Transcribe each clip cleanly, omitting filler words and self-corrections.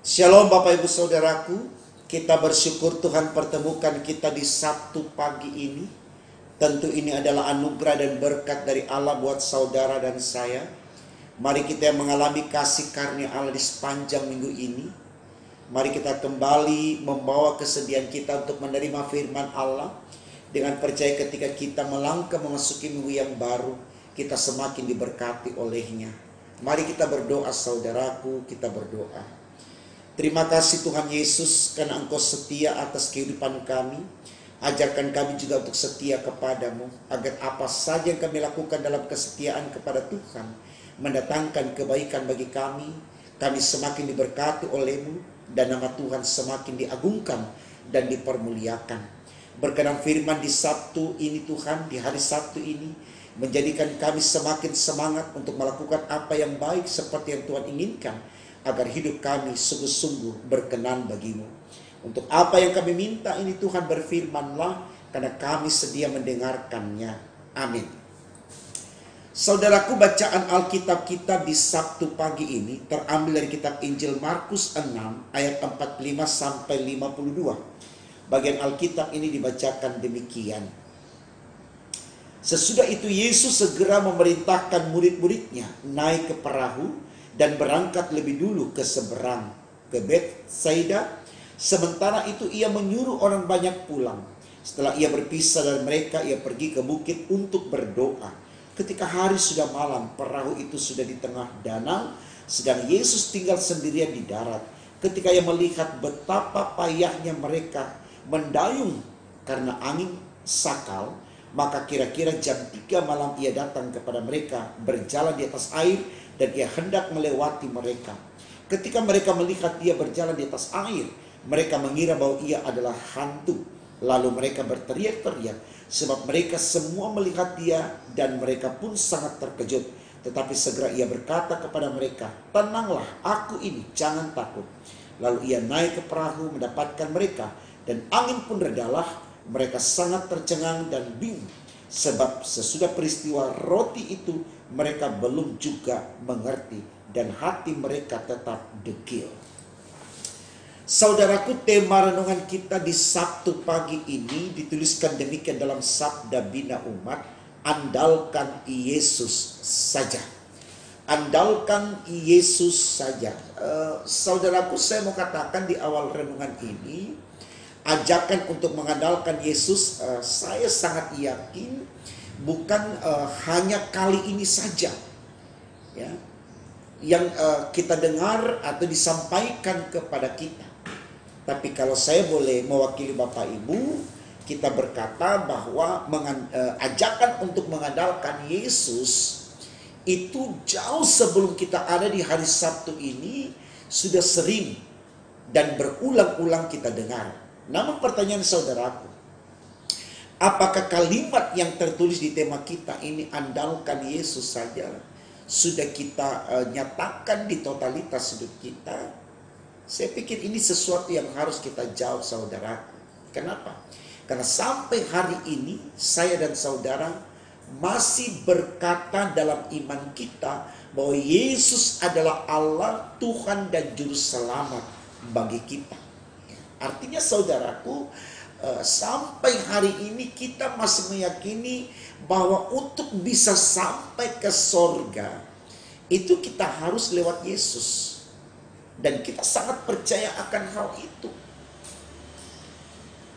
Shalom Bapak Ibu Saudaraku, kita bersyukur Tuhan pertemukan kita di Sabtu pagi ini. Tentu ini adalah anugerah dan berkat dari Allah buat saudara dan saya. Mari kita mengalami kasih karunia Allah di sepanjang minggu ini. Mari kita kembali membawa kesediaan kita untuk menerima firman Allah. Dengan percaya ketika kita melangkah memasuki minggu yang baru, kita semakin diberkati olehnya. Mari kita berdoa saudaraku, kita berdoa. Terima kasih Tuhan Yesus karena Engkau setia atas kehidupan kami. Ajarkan kami juga untuk setia kepadamu, agar apa saja yang kami lakukan dalam kesetiaan kepada Tuhan mendatangkan kebaikan bagi kami. Kami semakin diberkati olehmu dan nama Tuhan semakin diagungkan dan dipermuliakan. Berkenan firman di Sabtu ini Tuhan, di hari Sabtu ini, menjadikan kami semakin semangat untuk melakukan apa yang baik seperti yang Tuhan inginkan, agar hidup kami sungguh-sungguh berkenan bagimu. Untuk apa yang kami minta ini Tuhan berfirmanlah, karena kami sedia mendengarkannya. Amin. Saudaraku, bacaan Alkitab kita di Sabtu pagi ini terambil dari kitab Injil Markus 6 ayat 45 sampai 52. Bagian Alkitab ini dibacakan demikian. Sesudah itu Yesus segera memerintahkan murid-muridnya naik ke perahu dan berangkat lebih dulu ke seberang, ke Betsaida. Sementara itu ia menyuruh orang banyak pulang. Setelah ia berpisah dari mereka, ia pergi ke bukit untuk berdoa. Ketika hari sudah malam, perahu itu sudah di tengah danau, sedang Yesus tinggal sendirian di darat. Ketika ia melihat betapa payahnya mereka mendayung karena angin sakal, maka kira-kira jam 3 malam ia datang kepada mereka, berjalan di atas air, dan ia hendak melewati mereka. Ketika mereka melihat dia berjalan di atas air, mereka mengira bahwa ia adalah hantu. Lalu mereka berteriak-teriak, sebab mereka semua melihat dia, dan mereka pun sangat terkejut. Tetapi segera ia berkata kepada mereka, "Tenanglah, aku ini, jangan takut." Lalu ia naik ke perahu mendapatkan mereka, dan angin pun redalah. Mereka sangat tercengang dan bingung, sebab sesudah peristiwa roti itu mereka belum juga mengerti, dan hati mereka tetap degil. Saudaraku, tema renungan kita di Sabtu pagi ini dituliskan demikian dalam Sabda Bina Umat, andalkan Yesus saja. Andalkan Yesus saja. Saudaraku, saya mau katakan di awal renungan ini, ajakan untuk mengandalkan Yesus, saya sangat yakin bukan hanya kali ini saja ya, yang kita dengar atau disampaikan kepada kita. Tapi kalau saya boleh mewakili Bapak Ibu, kita berkata bahwa ajakan untuk mengandalkan Yesus itu jauh sebelum kita ada di hari Sabtu ini sudah sering dan berulang-ulang kita dengar. Namun pertanyaan saudaraku, apakah kalimat yang tertulis di tema kita ini, andalkan Yesus saja, sudah kita nyatakan di totalitas hidup kita? Saya pikir ini sesuatu yang harus kita jawab saudaraku. Kenapa? Karena sampai hari ini saya dan saudara masih berkata dalam iman kita bahwa Yesus adalah Allah, Tuhan dan Juru Selamat bagi kita. Artinya saudaraku, sampai hari ini kita masih meyakini bahwa untuk bisa sampai ke sorga itu kita harus lewat Yesus. Dan kita sangat percaya akan hal itu.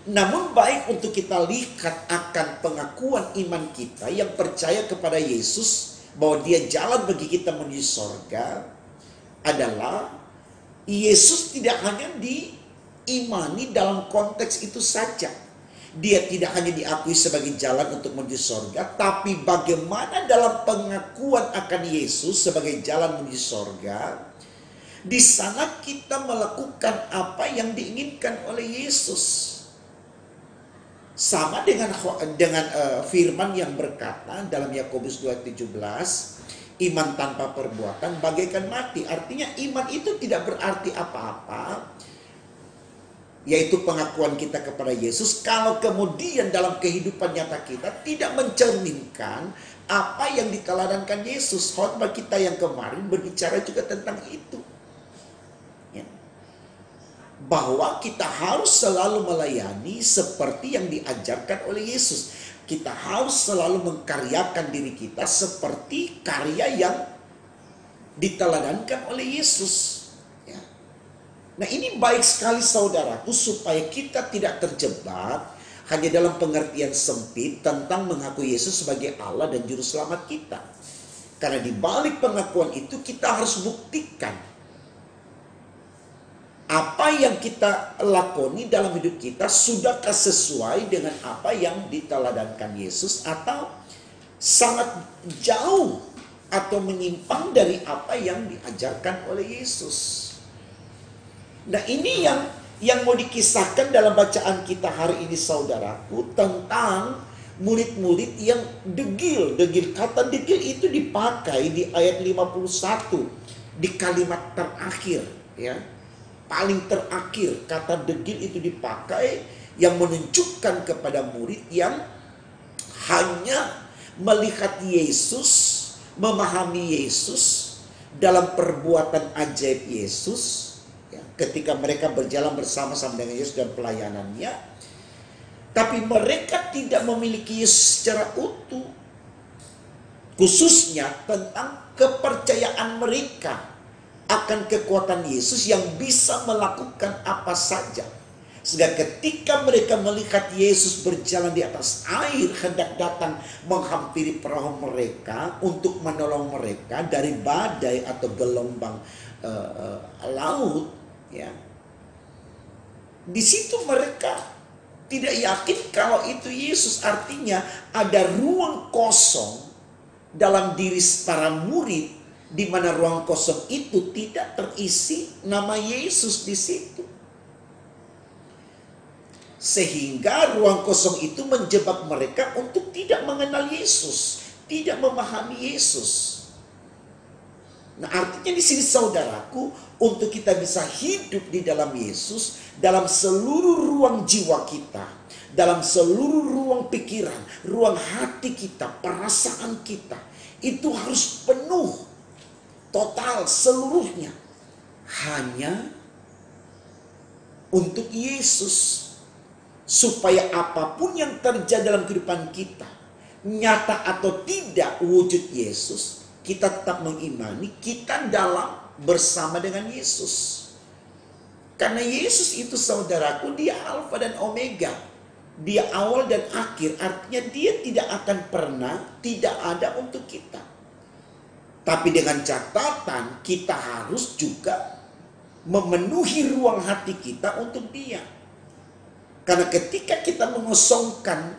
Namun baik untuk kita lihat akan pengakuan iman kita yang percaya kepada Yesus bahwa dia jalan bagi kita menuju sorga adalah Yesus tidak hanya diimani dalam konteks itu saja. Dia tidak hanya diakui sebagai jalan untuk menuju sorga, tapi bagaimana dalam pengakuan akan Yesus sebagai jalan menuju sorga, di sana kita melakukan apa yang diinginkan oleh Yesus. Sama dengan firman yang berkata dalam Yakobus 2:17, iman tanpa perbuatan bagaikan mati. Artinya iman itu tidak berarti apa-apa, yaitu pengakuan kita kepada Yesus, kalau kemudian dalam kehidupan nyata kita tidak mencerminkan apa yang diteladankan Yesus. Khotbah kita yang kemarin berbicara juga tentang itu. bahwa kita harus selalu melayani seperti yang diajarkan oleh Yesus. Kita harus selalu mengkaryakan diri kita seperti karya yang diteladankan oleh Yesus. Ya. Nah, ini baik sekali saudaraku, supaya kita tidak terjebak hanya dalam pengertian sempit tentang mengakui Yesus sebagai Allah dan Juru Selamat kita. Karena di balik pengakuan itu kita harus buktikan apa yang kita lakoni dalam hidup kita sudahkah sesuai dengan apa yang diteladankan Yesus, atau sangat jauh atau menyimpang dari apa yang diajarkan oleh Yesus. Nah, ini yang mau dikisahkan dalam bacaan kita hari ini saudaraku, tentang murid-murid yang degil. Kata degil itu dipakai di ayat 51 di kalimat terakhir, ya. Paling terakhir kata degil itu dipakai, yang menunjukkan kepada murid yang hanya melihat Yesus, memahami Yesus dalam perbuatan ajaib Yesus, ya, ketika mereka berjalan bersama-sama dengan Yesus dan pelayanannya. Tapi mereka tidak memiliki Yesus secara utuh, khususnya tentang kepercayaan mereka akan kekuatan Yesus yang bisa melakukan apa saja. Sehingga ketika mereka melihat Yesus berjalan di atas air, hendak datang menghampiri perahu mereka untuk menolong mereka dari badai atau gelombang laut, ya. Di situ mereka tidak yakin kalau itu Yesus. Artinya ada ruang kosong dalam diri para murid, di mana ruang kosong itu tidak terisi nama Yesus di situ. Sehingga ruang kosong itu menjebak mereka untuk tidak mengenal Yesus, tidak memahami Yesus. Nah, artinya di sini saudaraku, untuk kita bisa hidup di dalam Yesus, dalam seluruh ruang jiwa kita, dalam seluruh ruang pikiran, ruang hati kita, perasaan kita, itu harus penuh, total, seluruhnya hanya untuk Yesus. Supaya apapun yang terjadi dalam kehidupan kita, nyata atau tidak wujud Yesus, kita tetap mengimani kita dalam bersama dengan Yesus. Karena Yesus itu saudaraku, dia Alfa dan Omega, dia awal dan akhir. Artinya dia tidak akan pernah tidak ada untuk kita. Tapi dengan catatan kita harus juga memenuhi ruang hati kita untuk dia. Karena ketika kita mengosongkan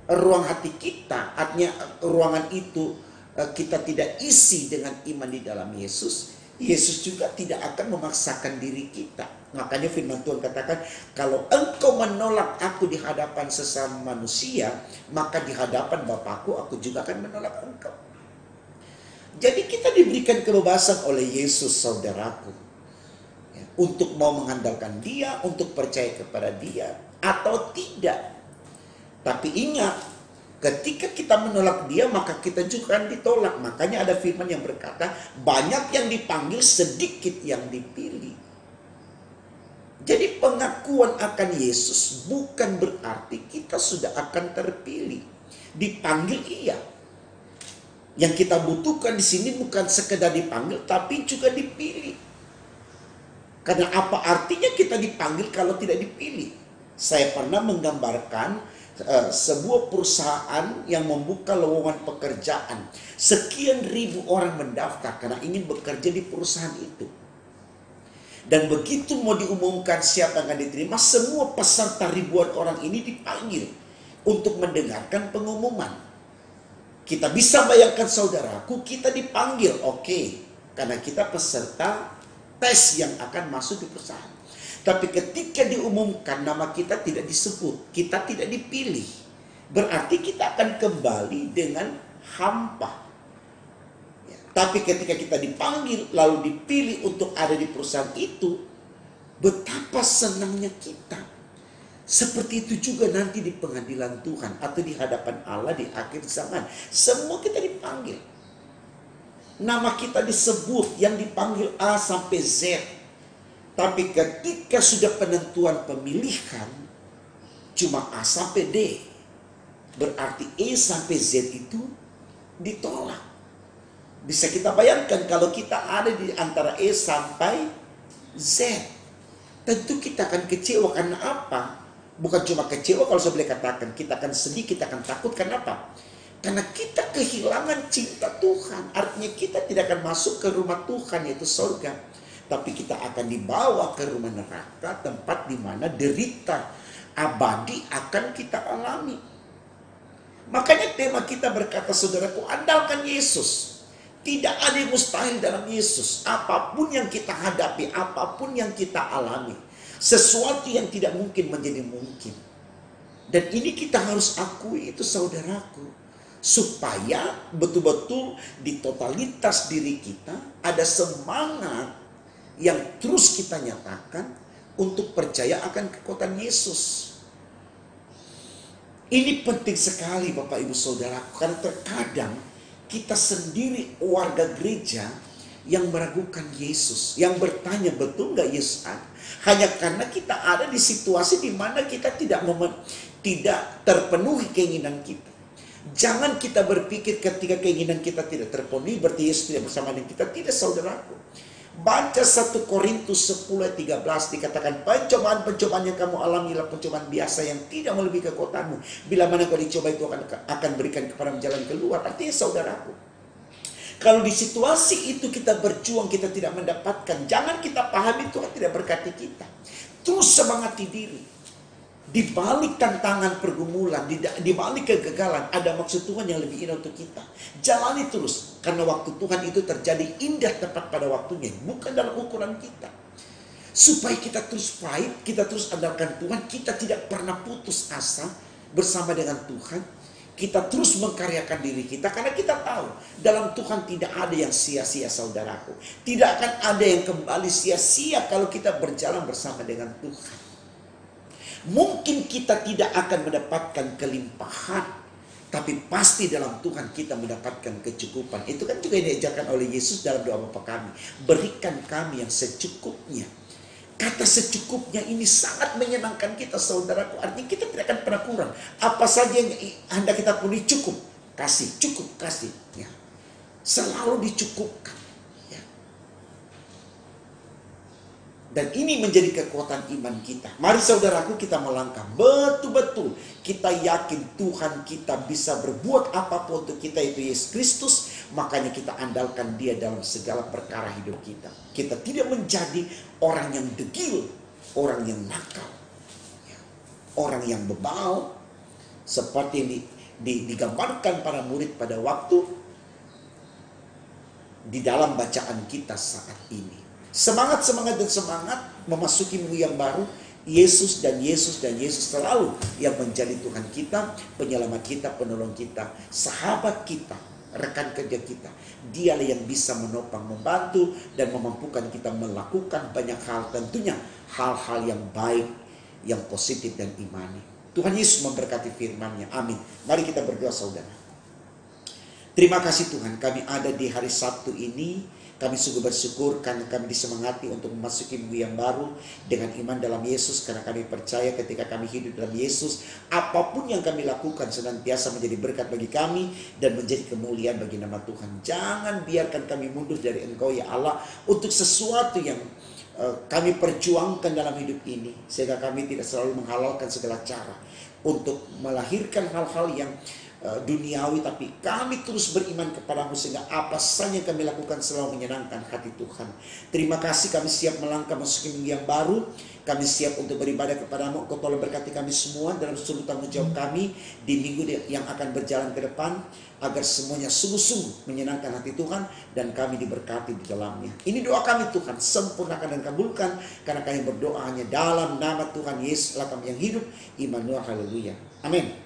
ruang hati kita, artinya ruangan itu kita tidak isi dengan iman di dalam Yesus, Yesus juga tidak akan memaksakan diri kita. Makanya firman Tuhan katakan, kalau engkau menolak aku di hadapan sesama manusia, maka di hadapan Bapakku aku juga akan menolak engkau. Jadi kita diberikan kebebasan oleh Yesus saudaraku, ya, untuk mau mengandalkan dia, untuk percaya kepada dia atau tidak. Tapi ingat, ketika kita menolak dia, maka kita juga akan ditolak. Makanya ada firman yang berkata, banyak yang dipanggil, sedikit yang dipilih. Jadi pengakuan akan Yesus bukan berarti kita sudah akan terpilih. Dipanggil iya. Yang kita butuhkan di sini bukan sekedar dipanggil, tapi juga dipilih. Karena apa artinya kita dipanggil kalau tidak dipilih? Saya pernah menggambarkan sebuah perusahaan yang membuka lowongan pekerjaan. Sekian ribu orang mendaftar karena ingin bekerja di perusahaan itu. Dan begitu mau diumumkan siapa yang akan diterima, semua peserta ribuan orang ini dipanggil untuk mendengarkan pengumuman. Kita bisa bayangkan saudaraku, kita dipanggil, oke, karena kita peserta tes yang akan masuk di perusahaan. Tapi ketika diumumkan nama kita tidak disebut, kita tidak dipilih, berarti kita akan kembali dengan hampa. Ya, tapi ketika kita dipanggil lalu dipilih untuk ada di perusahaan itu, betapa senangnya kita. Seperti itu juga nanti di pengadilan Tuhan atau di hadapan Allah di akhir zaman. Semua kita dipanggil. Nama kita disebut, yang dipanggil A sampai Z. Tapi ketika sudah penentuan pemilihan cuma A sampai D, berarti E sampai Z itu ditolak. Bisa kita bayangkan kalau kita ada di antara E sampai Z, tentu kita akan kecewa. Karena apa? Bukan cuma kecewa, kalau saya boleh katakan, kita akan sedih, kita akan takut. Kenapa? Karena kita kehilangan cinta Tuhan. Artinya kita tidak akan masuk ke rumah Tuhan, yaitu surga. Tapi kita akan dibawa ke rumah neraka, tempat di mana derita abadi akan kita alami. Makanya tema kita berkata, saudaraku, andalkan Yesus. Tidak ada yang mustahil dalam Yesus. Apapun yang kita hadapi, apapun yang kita alami, sesuatu yang tidak mungkin menjadi mungkin. Dan ini kita harus akui itu, saudaraku. Supaya betul-betul di totalitas diri kita ada semangat yang terus kita nyatakan untuk percaya akan kekuatan Yesus. Ini penting sekali Bapak Ibu Saudaraku. Karena terkadang kita sendiri warga gereja yang meragukan Yesus, yang bertanya betul nggak Yesus ada? Hanya karena kita ada di situasi di mana kita tidak terpenuhi keinginan kita. Jangan kita berpikir ketika keinginan kita tidak terpenuhi berarti Yesus tidak bersama dengan kita. Tidak, saudaraku. Baca 1 Korintus 10:13 dikatakan, pencobaan-pencobaan yang kamu alami adalah pencobaan biasa yang tidak melebihi kekuatanmu. Bila mana kau dicoba, itu akan berikan kepadamu jalan keluar. Artinya, saudaraku, kalau di situasi itu kita berjuang, kita tidak mendapatkan, jangan kita pahami Tuhan tidak berkati kita. Terus semangati diri. Di balik tantangan pergumulan, di balik kegagalan, ada maksud Tuhan yang lebih indah untuk kita. Jalani terus, karena waktu Tuhan itu terjadi indah tepat pada waktunya, bukan dalam ukuran kita. Supaya kita terus fight, kita terus andalkan Tuhan, kita tidak pernah putus asa bersama dengan Tuhan. Kita terus mengkaryakan diri kita, karena kita tahu dalam Tuhan tidak ada yang sia-sia, saudaraku. Tidak akan ada yang kembali sia-sia kalau kita berjalan bersama dengan Tuhan. Mungkin kita tidak akan mendapatkan kelimpahan, tapi pasti dalam Tuhan kita mendapatkan kecukupan. Itu kan juga yang diajarkan oleh Yesus dalam doa Bapa kami. Berikan kami yang secukupnya. Kata secukupnya ini sangat menyenangkan kita, saudaraku. Artinya kita tidak akan pernah kurang. Apa saja yang hendak kita penuhi cukup. Kasih, cukup, kasih. Ya. Selalu dicukupkan. Dan ini menjadi kekuatan iman kita. Mari saudaraku kita melangkah. Betul-betul kita yakin Tuhan kita bisa berbuat apapun untuk kita, itu Yesus Kristus. Makanya kita andalkan Dia dalam segala perkara hidup kita. Kita tidak menjadi orang yang degil, orang yang nakal, orang yang bebal. Seperti yang digambarkan para murid pada waktu di dalam bacaan kita saat ini. Semangat memasuki minggu yang baru. Yesus dan Yesus dan Yesus selalu yang menjadi Tuhan kita, penyelamat kita, penolong kita, sahabat kita, rekan kerja kita. Dialah yang bisa menopang, membantu, dan memampukan kita melakukan banyak hal. Tentunya hal-hal yang baik, yang positif dan imani. Tuhan Yesus memberkati firman-Nya. Amin. Mari kita berdoa, saudara. Terima kasih Tuhan, kami ada di hari Sabtu ini. Kami sungguh bersyukur karena kami disemangati untuk memasuki minggu yang baru dengan iman dalam Yesus. Karena kami percaya ketika kami hidup dalam Yesus, apapun yang kami lakukan senantiasa menjadi berkat bagi kami dan menjadi kemuliaan bagi nama Tuhan. Jangan biarkan kami mundur dari Engkau ya Allah untuk sesuatu yang kami perjuangkan dalam hidup ini. Sehingga kami tidak selalu menghalalkan segala cara untuk melahirkan hal-hal yang duniawi, tapi kami terus beriman kepadamu sehingga apa saja yang kami lakukan selalu menyenangkan hati Tuhan. Terima kasih, kami siap melangkah masuk minggu yang baru. Kami siap untuk beribadah kepadamu. Kau tolong berkati kami semua dalam seluruh tanggung jawab kami di minggu yang akan berjalan ke depan, agar semuanya sungguh-sungguh menyenangkan hati Tuhan dan kami diberkati di dalamnya. Ini doa kami Tuhan, sempurnakan dan kabulkan, karena kami berdoa hanya dalam nama Tuhan Yesus Allah kami yang hidup, Immanuel, haleluya, amin.